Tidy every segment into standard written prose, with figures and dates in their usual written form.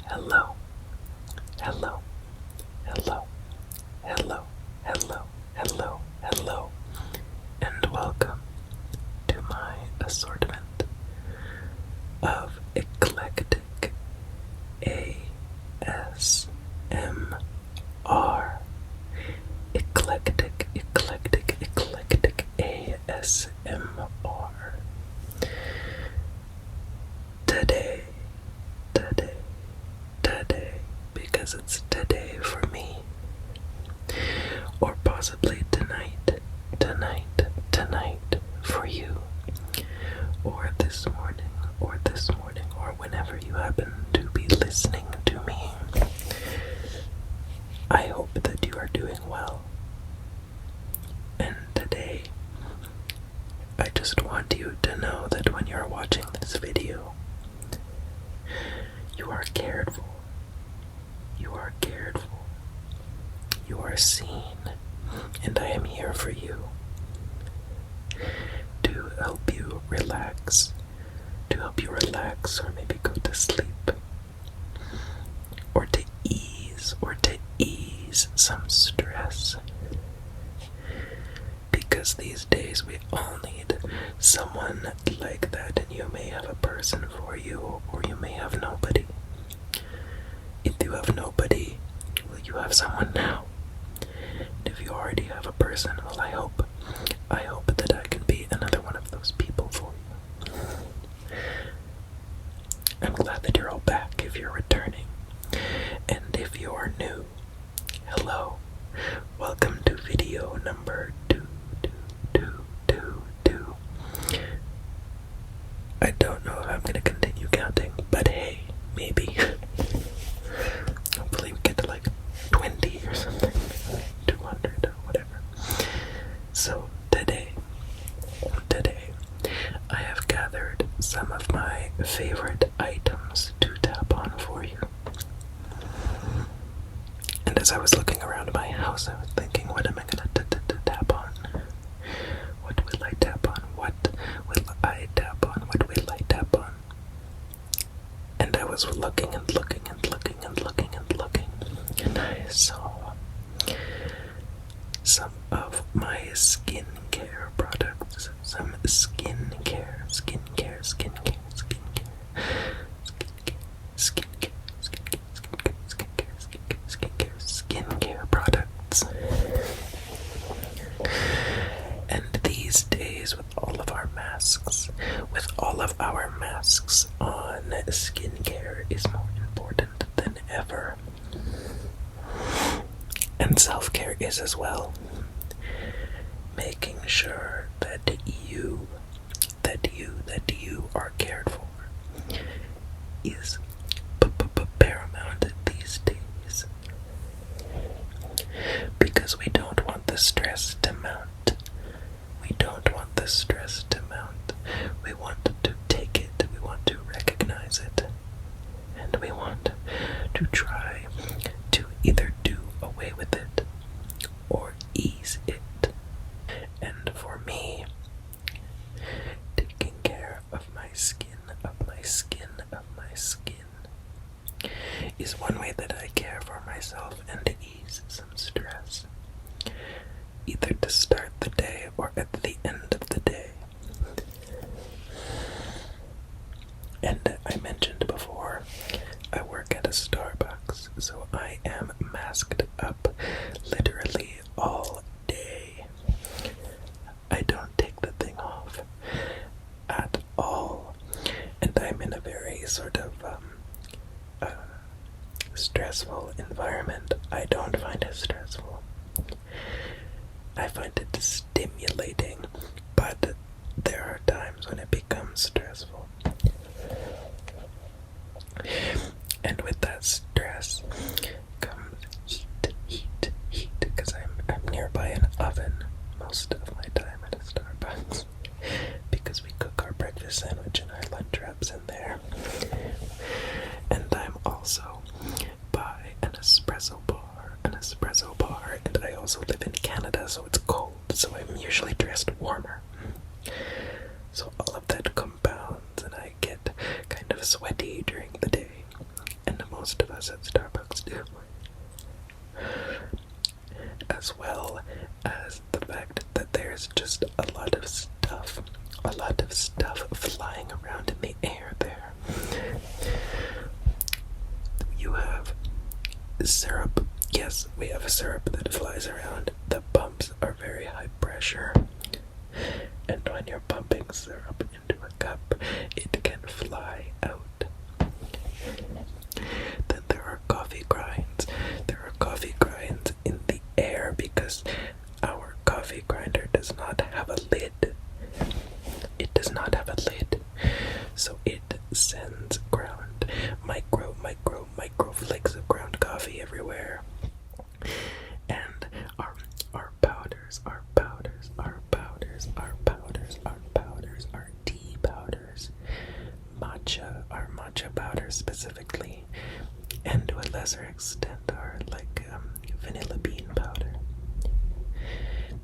Hello, hello, hello, hello, hello, hello, hello, and welcome to my assortment of eclectic ASMR. Eclectic ASMR. Today, because it's today for me, or possibly tonight for you, or this morning, or whenever you happen to be listening to me. I hope that you are doing well. And today, I just want you to know that when you're watching this video, you are cared for. You are cared for. You are seen. And I am here for you. To help you relax. Or maybe go to sleep. Or to ease some stress. Because these days we all need someone like that, and you may have a person for you, or you may have nobody. If you have nobody, well, you have someone now. And if you already have a person, well, I hope that I can be another one of those people for you. I'm glad that you're all back if you're returning. And if you are new, hello. Welcome to video number 2. I don't know if I'm going to continue counting, but hey, maybe. Hopefully we get to like 20 or something, 200 or whatever. So today, I have gathered some of my favorite items to tap on for you. And as I was looking around my house, I was thinking, what am I going to tap on? What will I tap on? What will I tap on? What will I tap on? And I was looking, and I saw some of my skincare products. Some skincare products. And these days, with all of our masks on, skincare is more important than ever. And self-care is as well. Making sure that you are cared for is paramount these days. Because we don't want the stress to mount. We want to take it, we want to recognize it, and we want to try to either do away with it or ease it. And for me, taking care of my skin is one way that I care for myself and to ease some stress, either to start the day or at the end of the day. And I mentioned before, I work at a Starbucks, so I am masked up literally all day. I don't take the thing off at all. And I'm in a very sort of stressful environment. I don't find it stressful. I find it stimulating, but there are times when it becomes stressful. And with that stress comes heat, because I'm nearby an oven most of my time at a Starbucks, because we cook our breakfast sandwich and our lunch wraps in there. And I'm also by an espresso bar, and I also live in Canada, so it's cold, so I'm usually dressed warmer. So all of that compounds, and I get kind of sweaty during the day. And us at Starbucks do. As well as the fact that there's just a lot of stuff flying around in the air there. You have syrup. Yes, we have a syrup that flies around. The pumps are very high pressure. And when you're pumping syrup into a cup, it can fly out. Then there are coffee grinds. There are coffee grinds in the air because our coffee grinder does not have a lid. It does not have a lid. So it sends micro flakes of ground coffee everywhere. And our powders, our tea powders, our matcha powders specifically, and to a lesser extent our vanilla bean powder.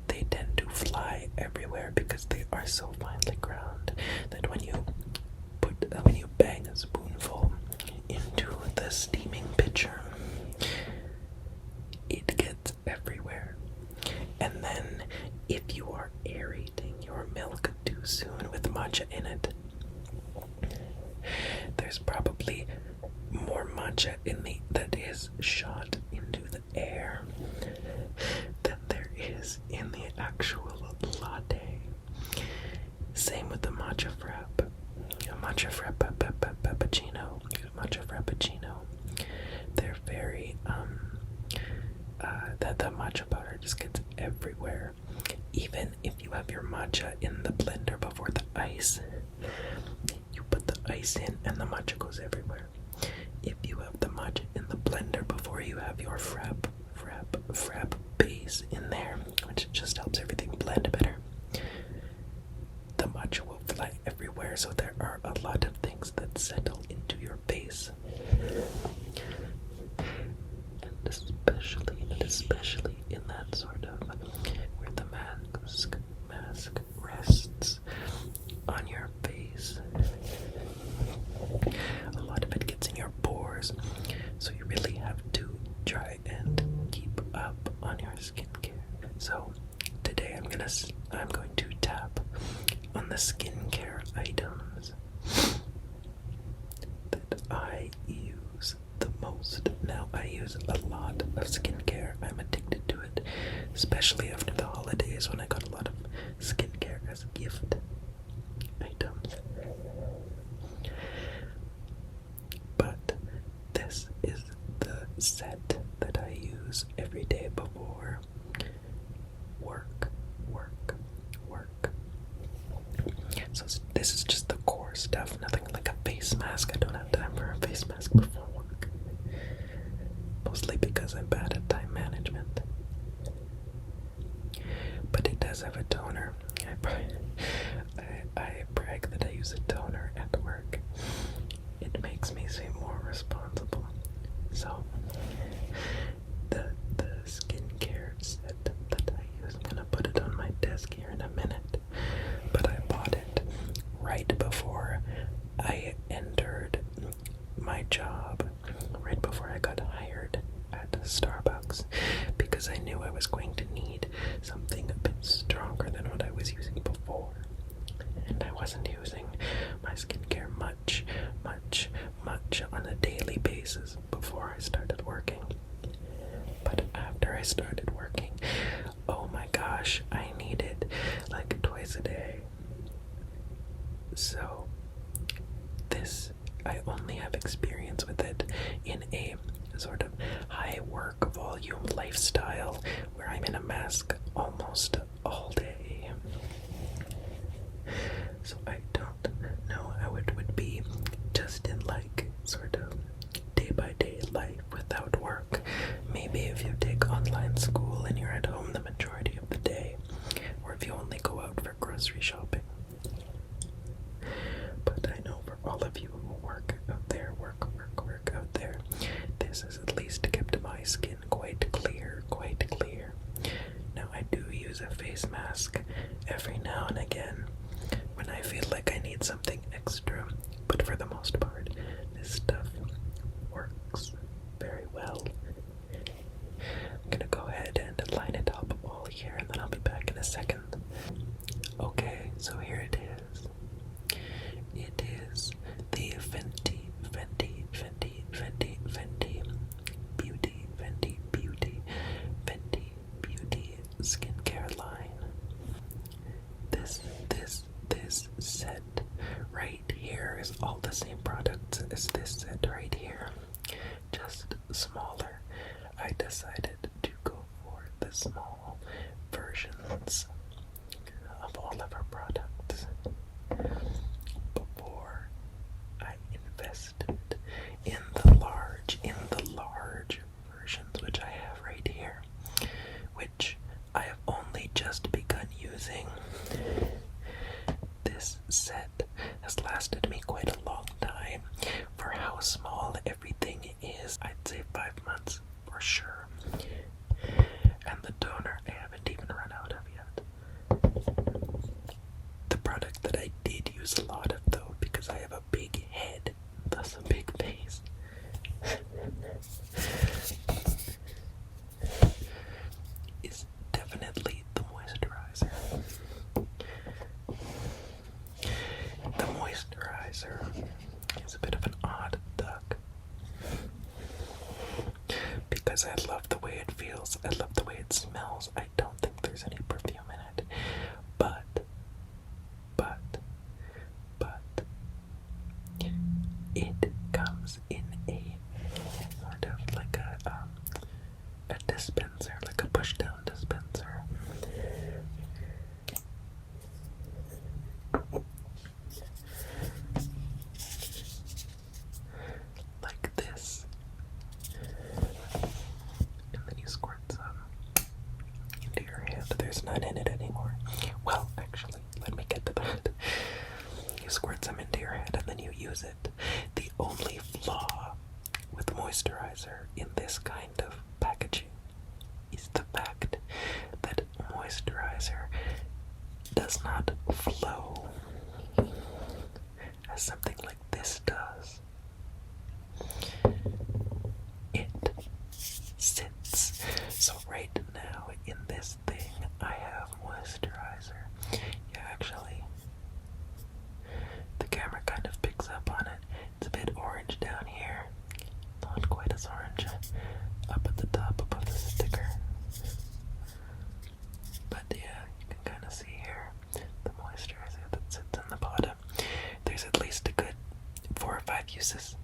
They tend to fly everywhere because they are so finely ground that when you bang a spoonful into the steaming pitcher, it gets everywhere. And then if you are aerating your milk too soon with matcha in it, there's probably more matcha that is shot into the air than there is in the actual latte. Same with the matcha frap. Matcha frappuccino. They're very that matcha powder just gets everywhere. Even if you have your matcha in the blender before the ice, you put the ice in and the matcha goes everywhere. If you have the matcha in the blender before you have your frap base in there, which just helps everything blend better, the matcha will fly everywhere. So there are a lot of things that settle into your base. And especially in that sort of where the mask rests on your face. A lot of it gets in your pores, so you really have to try and keep up on your skincare. So today I'm going to tap on the skincare items that I use the most. Now, I use a lot of skincare. I'm addicted to it, especially after the holidays when I got a lot of skincare as gift items. But this is the set that I use every day before work. So this is just the core stuff, nothing like a face mask. I don't have time for a face mask before work. Mostly because I'm bad at time management. But it does have a toner. I brag that I use a toner at work. It makes me seem more responsible. So, the skincare set that I use, I'm gonna put it on my desk here in a minute. But I bought it right before I entered my job, right before I got hired at Starbucks, because I knew I was going to need something a bit stronger than what I was using before. And I wasn't using my skincare much on a daily basis before I started working. But after I started working, oh my gosh, I need it like twice a day. So I only have experience with it in a sort of high work volume lifestyle where I'm in a mask almost all day. So I don't know how it would be just in sort of day-by-day life without work. Maybe if you take online school and you're at home the majority of the day, or if you only go out for grocery shopping. But I know for all of you who work out there, this has at least kept my skin quite clear. Now I do use a face mask every now and again when I feel like it right here, just smaller. I decided to go for the small versions of all of our products before I invested in the large versions, which I have right here, which I have only just begun using. This set has lasted me quite a long time. For how small everything is, I'd say 5 months for sure. And the toner I haven't even run out of yet. The product that I did use a lot of though, because I have a big head, thus a big face, is definitely the moisturizer. The moisturizer is a bit of an odd duck because I love the way it feels, I love the way it smells. I don't think there's any perfume in it, but it comes in a sort of like a dispenser, like a push down dispenser. Like this. And then you squirt some into your hand. There's none in it anymore. Well, actually, let me get to that. You squirt some into your hand and then you use it. The only flaw with moisturizer in this kind of packaging is the fact that moisturizer does not flow as something like this does. It sits. So right now in this thing I have moisturizer. Yeah, actually, the camera kind of picks up on it. It's a bit orange down here. Not quite as orange up at the top above the sticker. But yeah, you can kind of see here the moisturizer that sits in the bottom. There's at least a good 4 or 5 uses,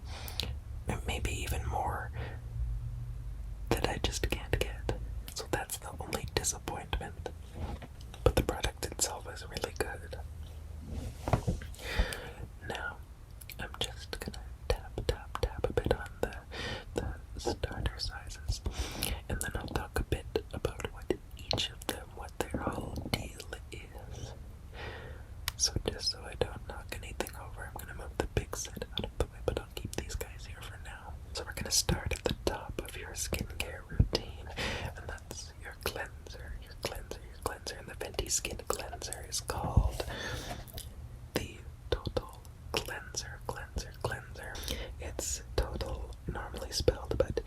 maybe even more, that I just can't get. So that's the only disappointment. But the product itself is really good. Now, I'm just gonna tap a bit on the starter sizes, and then I'll talk a bit about what each of them, what their whole deal is. So just so I don't knock anything over, I'm gonna move the big set out of the way, but I'll keep these guys here for now. So we're gonna start at the top of your skincare routine, and that's your cleanser, and the Fenty Skin cleanser is called the Total Cleanser. It's total, normally spelled, but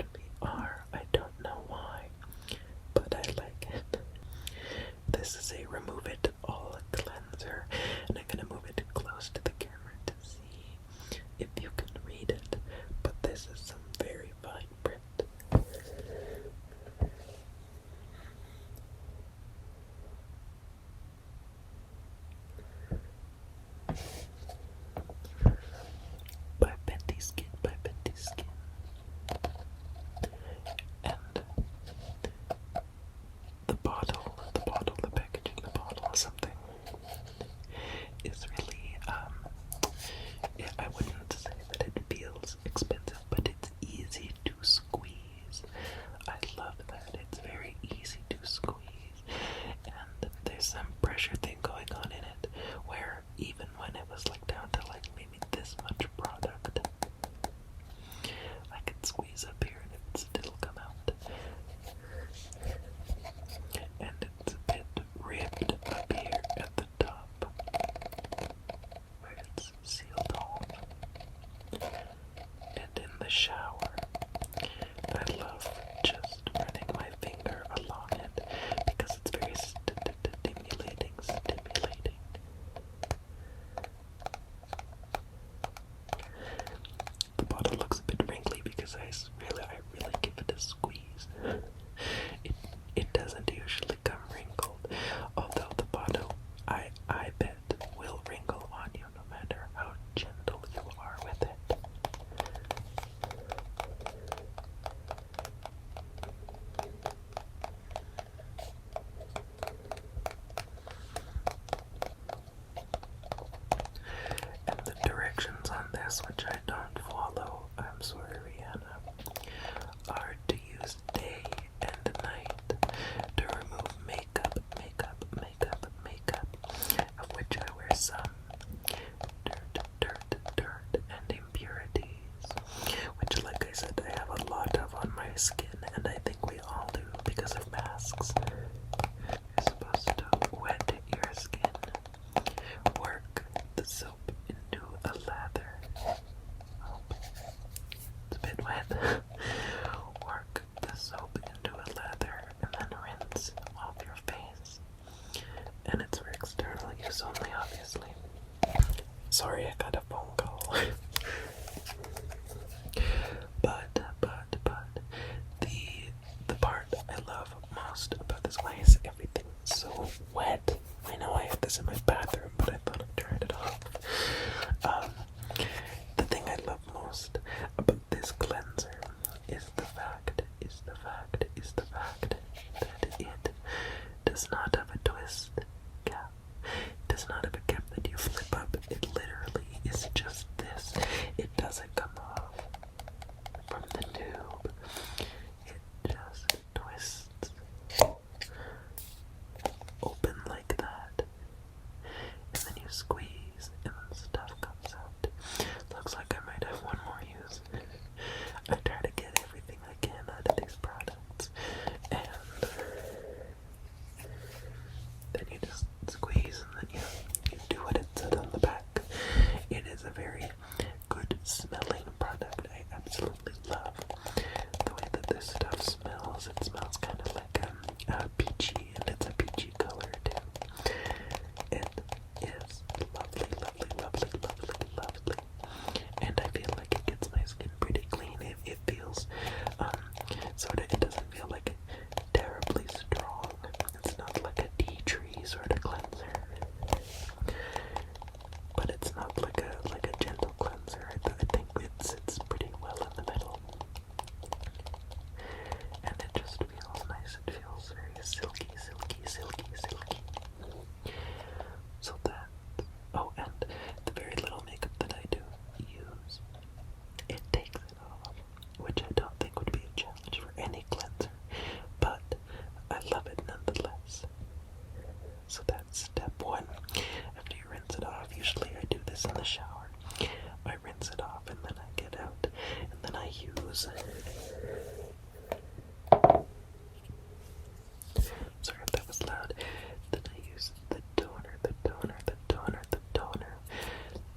CLEANS''R. I don't know why, but I like it. This is a remove it all cleanser, and I'm gonna move it close to the camera to see if you can read it, but this is some very fine print. By Fenty Skin. And the packaging, the bottle, something is really, I wouldn't say that it feels expensive, but it's easy to squeeze. I love that. It's very easy to squeeze. And there's some pressure thing going on in it, where even when it was like down to like maybe this much product, I could squeeze up here and it'd still come out. And it's a bit ribbed up here at the top, where it's sealed off. And in the shower, I love just running my finger along it because it's very stimulating. The bottle looks a bit wrinkly because I really give it a squeeze. It doesn't usually come wrinkled, although the bottle I bet will wrinkle on advice, which I don't follow, I'm sorry, Rihanna, are to use day and night to remove makeup, of which I wear some dirt, and impurities, which, like I said, I have a lot of on my skin, and I think we all do because of masks. You're supposed to wet your skin, work the soap into a lather. Oh, it's a bit wet. Work the soap into a lather and then rinse off your face. And it's for external use only, obviously. Sorry, I got a phone call. but the part I love most about this, why is everything so wet? I know I have this in my bathroom, but I thought I'd turn it off. The thing I love most about this cleanser is the fact that it does not have a twist cap. It does not have a cap that you flip up. It literally is just this. It doesn't come off from the tube. It just twists open like that. And then you squeeze and then stuff comes out. Looks like I might have one more use. I try to get everything I can out of these products. And then you just squeeze and then you do what it said on the back. It is a very good smelling product. I absolutely love the way that this stuff smells. It smells kind of like peachy, and it's a peachy color too. It is lovely. And I feel like it gets my skin pretty clean. It feels sort of, it doesn't feel like terribly strong. It's not like a tea tree sort of cleanser, but it's not like a gentle cleanser. I think it sits pretty well in the middle, and it just feels nice. It feels very silky. So that, oh, and the very little makeup that I do use, it takes it off, which I don't think would be a challenge for any cleanser, but I love it nonetheless. So that's step one. After you rinse it off, usually I do this in the shower. I rinse it off and then I get out, and then I use, sorry if that was loud, then I use the toner,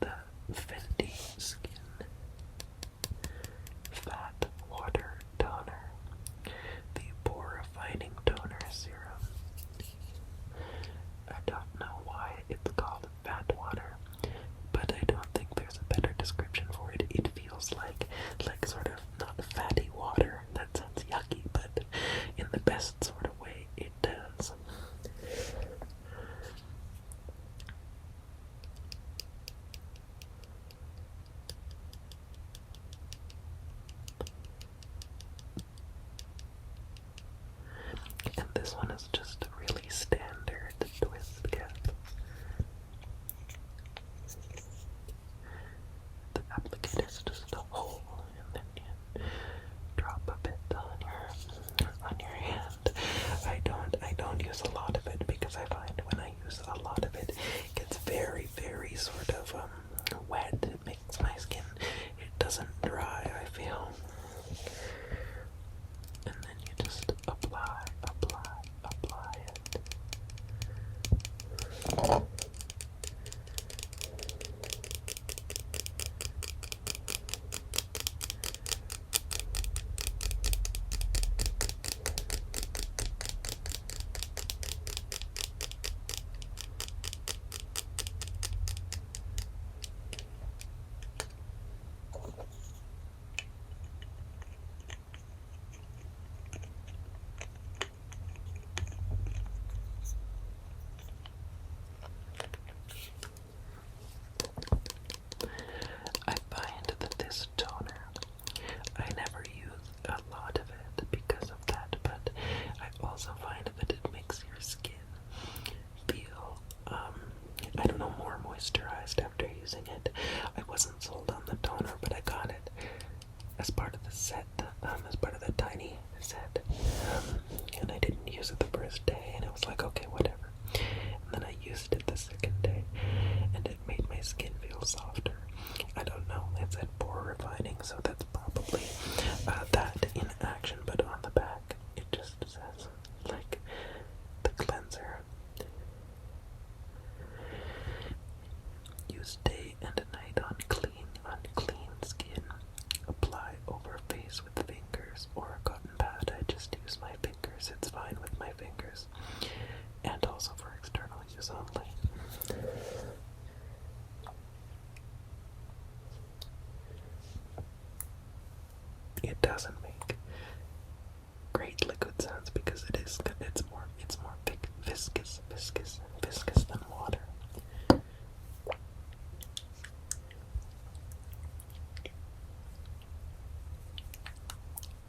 the Fenty Skin Fat Water Toner, the pore refining toner serum. I don't know why it's called fat water, but I don't it doesn't make great liquid sounds because it's more viscous than water.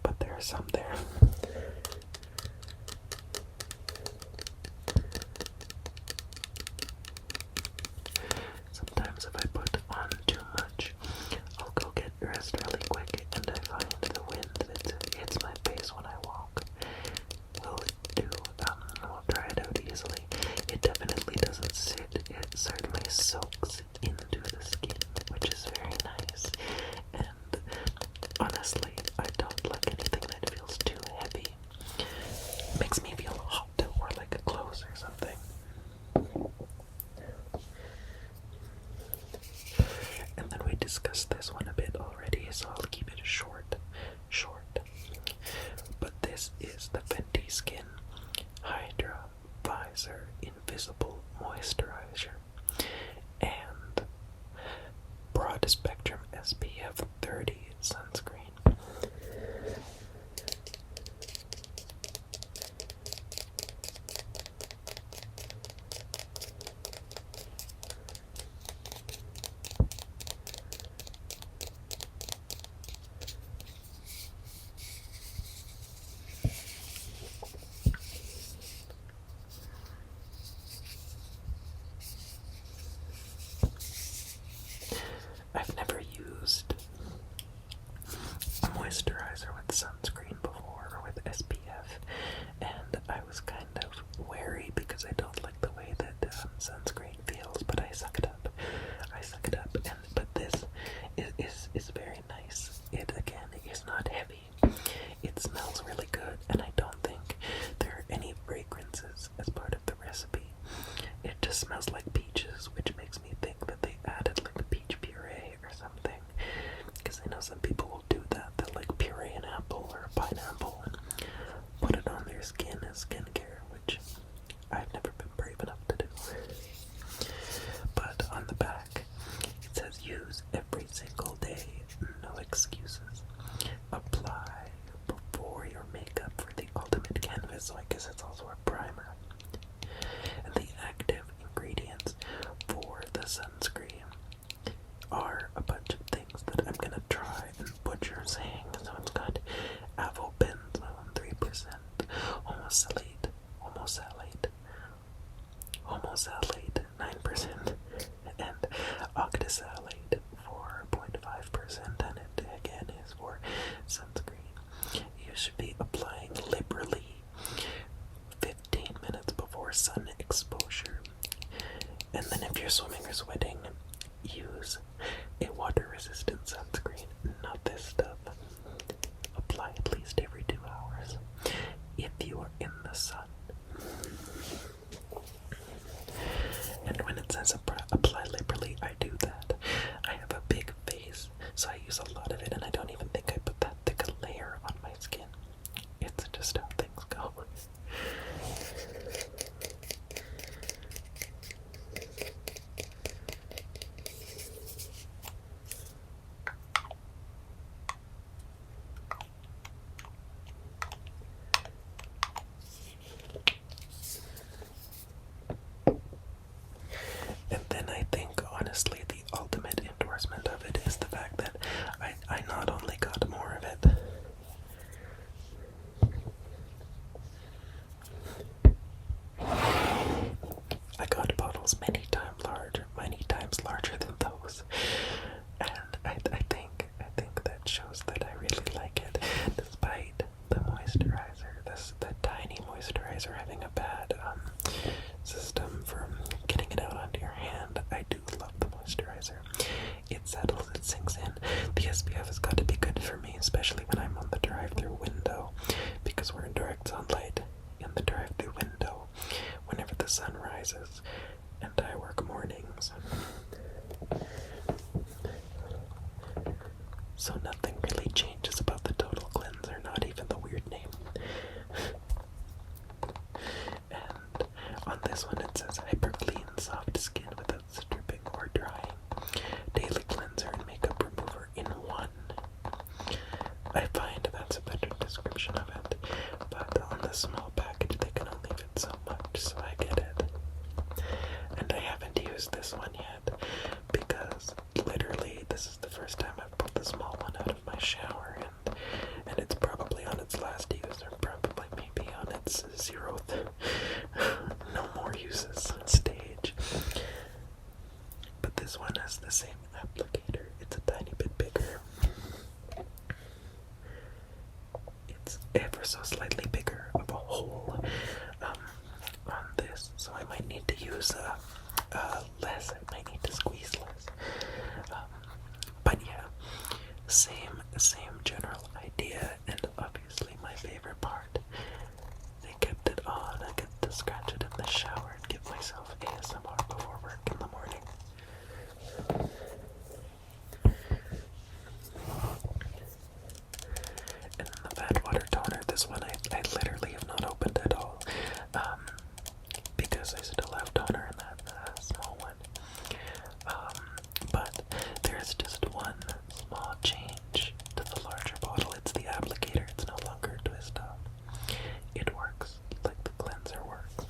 But there are some there. Sometimes if I put on too much, I'll go get dressed really quick and I find the wind that hits my face when I walk will dry it out easily. It definitely doesn't sit, it certainly soaks into the skin, which is very nice. And honestly, I don't like anything that feels too heavy. It makes me feel hot or like a clothes or something. And then we discussed this one a bit already, so I'll keep it short. But this is the Fenty Skin Hydra Visor Invisible Moisturizer and Broad Spectrum SPF 30 Sunscreen. I've never used a moisturizer with sunscreen before or with SPF, and I was kind of wary because I don't like the way that sunscreen feels, but I suck it up. But this is very nice. It again is not heavy. It smells really good, and I don't think there are any fragrances as part of the recipe. It just smells like peaches, which makes me think that they added like peach puree or something. Because I know some people will do that. They'll like puree an apple or a pineapple and put it on their skin as skincare, which I've never been brave enough to do. But on the back, it says use every single day, no excuses. Apply before your makeup for the ultimate canvas, so I guess it's also a primer. And the active ingredients for the sunscreen are a bunch of things that I'm gonna try and butcher saying. So it's got avobenzone 3%, homosalate 9%, and octisalate 4.5%, and it again is for sunscreen. You should be applying liberally 15 minutes before sun exposure. And then if you're swimming or sweating, use a water-resistant sunscreen, not this stuff. Apply at least every 2 hours if you are in the sun. And when it says apply liberally, I do that. I have a big face, so I use a lot of it, and I don't even think I put that thick a layer on my skin. It's just how things go. And then I think, honestly, the ultimate endorsement of it is the fact that I not only got more of it, I got bottles many times larger than those. And I think that shows that I really like it, despite the moisturizer, the tiny moisturizer having a bad system for getting it out onto your hand. I do love the moisturizer. It settles, it sinks in. The SPF has got to be good for me, especially when I'm on the drive-through window, because we're in direct sunlight in the drive-through window whenever the sun rises, and I work mornings. So nothing really changes about the total cleanser, not even the weird name. And on this one it says hyper clean soft skin without stripping or drying. Daily cleanser and makeup remover in one. I find applicator. It's a tiny bit bigger. It's ever so slightly bigger of a hole on this, so I might need to use less. I might need to squeeze less. But yeah, same general idea, and obviously my favorite part. They kept it on. I get to scratch it in the shower and give myself ASMR before work in the morning. And the Bad Water Toner, this one I literally have not opened at all, because I still have toner in that small one. But there's just one small change to the larger bottle. It's the applicator. It's no longer a twist off. It works like the cleanser works.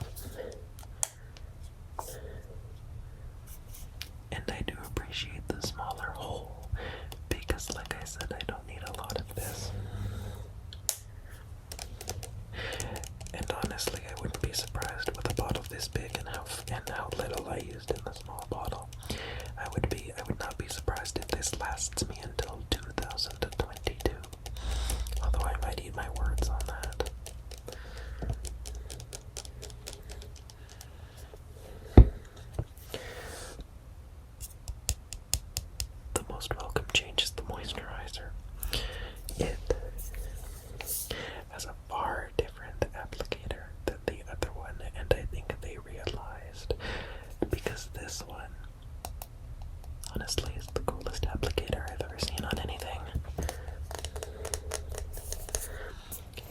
And I do appreciate the smaller hole, because like I said, I don't need a lot of this. And honestly, I wouldn't be surprised with a bottle this big and how little I used in the small bottle. I would not be surprised if this lasts me until 2022. Although I might eat my words on that. The most welcome change is the moisturizer. It has a far different applicator than the other one, and I think they realized, because this one honestly is the coolest applicator I've ever seen on anything.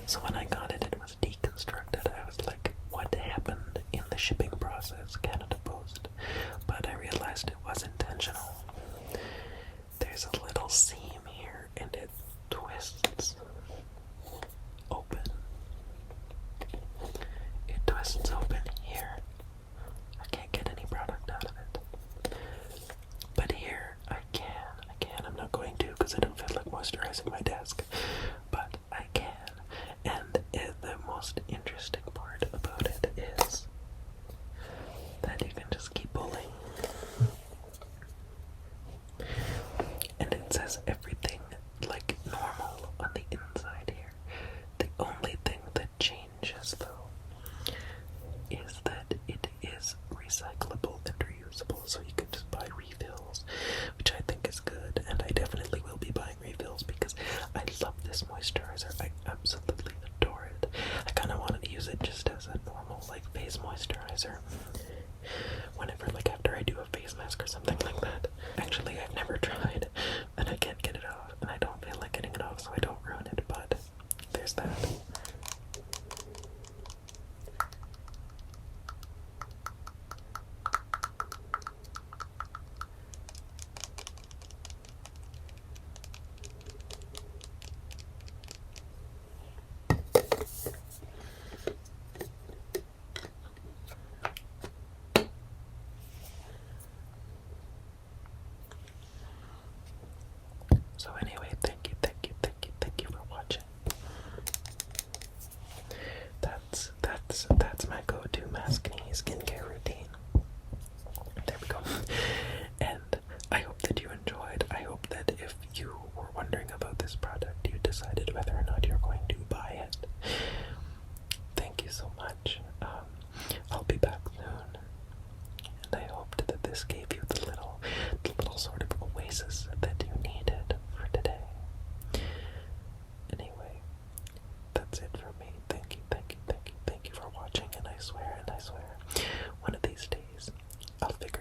So when I got it, it was deconstructed. I was like, what happened in the shipping process? Canada Post. But I realized it was intentional. There's a little seam here, and it twists open. It twists open here. I can't get any product out of it. But here, I can. I'm not going to, because I don't feel like moisturizing my desk. But I can. And the most interesting part about it is that you can just keep pulling. And it says everything like normal on the inside here. The only thing that changes, though, is that it is recyclable and reusable, so you can just buy refills, which I think is good, and I definitely will be buying refills because I love this moisturizer. I absolutely adore it. I kind of wanted to use it just as a normal, like, face moisturizer whenever, like, after I do a face mask or something like that. Actually, I've never tried, and I can't get it off, and I don't feel like getting it off, so I don't ruin it, but there's that. So anyway, thank you for watching. That's my go-to maskne skincare routine. There we go. And I hope that you enjoyed. I hope that if you were wondering about this product, you decided whether or not you're going to buy it. Thank you so much. I'll be back soon, and I hoped that this gave you the little sort of oasis that you needed for today. Anyway, that's it for me. Thank you for watching, and I swear, one of these days, I'll figure